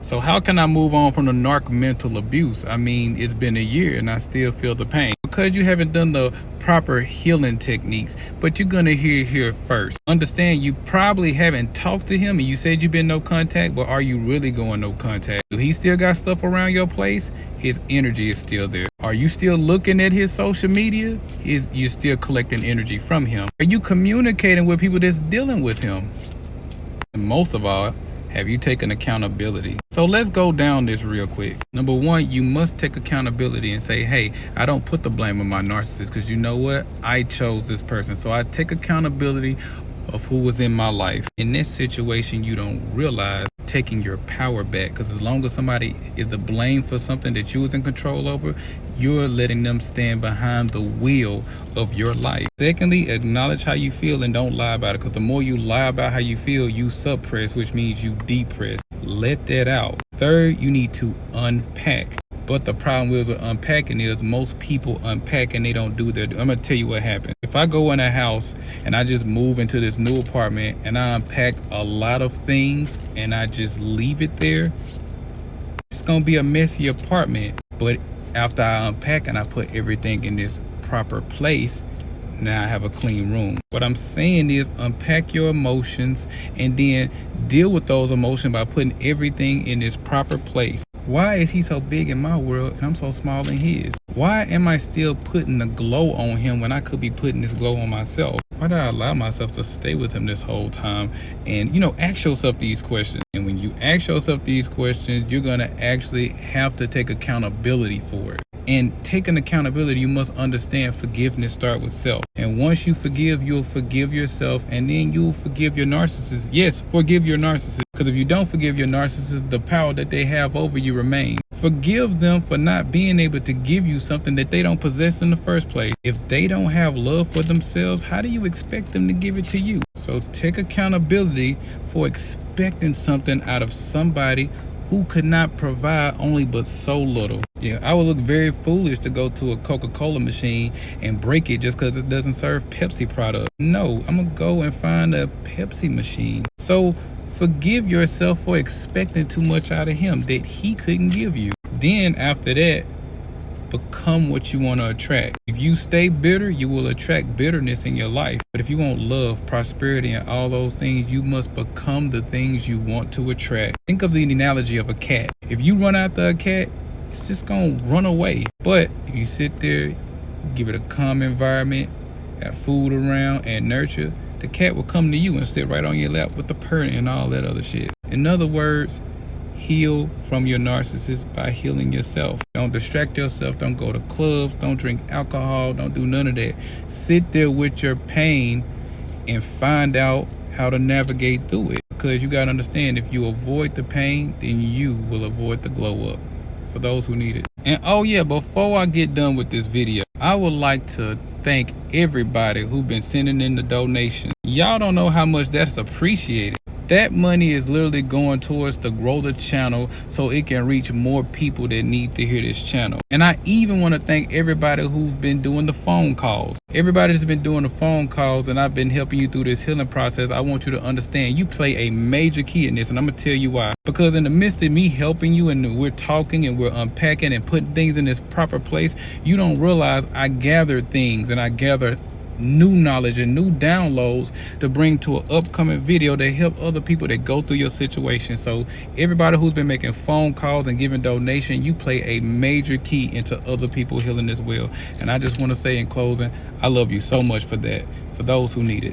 So how can I move on from the narc mental abuse? I mean, it's been a year and I still feel the pain. Because you haven't done the proper healing techniques, but you're going to hear it here first. Understand, you probably haven't talked to him and you said you've been no contact, but are you really going no contact? Do he still got stuff around your place? His energy is still there. Are you still looking at his social media? You're still collecting energy from him? Are you communicating with people that's dealing with him? And most of all, have you taken accountability? So let's go down this real quick. Number one, you must take accountability and say, hey, I don't put the blame on my narcissist, because you know what? I chose this person. So I take accountability of who was in my life. In this situation, you don't realize taking your power back, because as long as somebody is to blame for something that you was in control over, you're letting them stand behind the wheel of your life. Secondly, acknowledge how you feel and don't lie about it, because the more you lie about how you feel, you suppress, which means you depress. Let that out. Third, you need to unpack. But the problem with unpacking is most people unpack and they don't do their. I'm gonna tell you what happens. If I go in a house and I just move into this new apartment and I unpack a lot of things and I just leave it there, it's gonna be a messy apartment. But after I unpack and I put everything in this proper place, now I have a clean room. What I'm saying is unpack your emotions and then deal with those emotions by putting everything in its proper place. Why is he so big in my world and I'm so small in his? Why am I still putting the glow on him when I could be putting this glow on myself? Why did I allow myself to stay with him this whole time? And ask yourself these questions. And when you ask yourself these questions, you're gonna actually have to take accountability for it. And taking accountability, you must understand forgiveness starts with self. And once you forgive, you'll forgive yourself, and then you'll forgive your narcissist. Yes, forgive your narcissist. Because if you don't forgive your narcissist, the power that they have over you remains. Forgive them for not being able to give you something that they don't possess in the first place. If they don't have love for themselves, how do you expect them to give it to you? So take accountability for expecting something out of somebody who could not provide only but so little. Yeah, I would look very foolish to go to a Coca-Cola machine and break it just because it doesn't serve Pepsi product. No, I'm gonna go and find a Pepsi machine. So forgive yourself for expecting too much out of him that he couldn't give you. Then after that, become what you want to attract. If you stay bitter, you will attract bitterness in your life. But if you want love, prosperity, and all those things, you must become the things you want to attract. Think of the analogy of a cat. If you run after a cat, it's just going to run away. But if you sit there, give it a calm environment, have food around, and nurture, the cat will come to you and sit right on your lap with the purr and all that other shit. In other words, heal from your narcissist by healing yourself. Don't distract yourself. Don't go to clubs. Don't drink alcohol. Don't do none of that. Sit there with your pain and find out how to navigate through it. Because you got to understand, if you avoid the pain, then you will avoid the glow up. For those who need it. And oh yeah, before I get done with this video, I would like to thank everybody who's been sending in the donations. Y'all don't know how much that's appreciated. That money is literally going towards to grow the channel so it can reach more people that need to hear this channel. And I even want to thank everybody who's been doing the phone calls. Everybody that's been doing the phone calls and I've been helping you through this healing process. I want you to understand you play a major key in this, and I'm going to tell you why. Because in the midst of me helping you and we're talking and we're unpacking and putting things in this proper place, you don't realize I gathered things and I gathered new knowledge and new downloads to bring to an upcoming video to help other people that go through your situation. So everybody who's been making phone calls and giving donation, you play a major key into other people healing as well. And I just want to say in closing, I love you so much for that, for those who need it.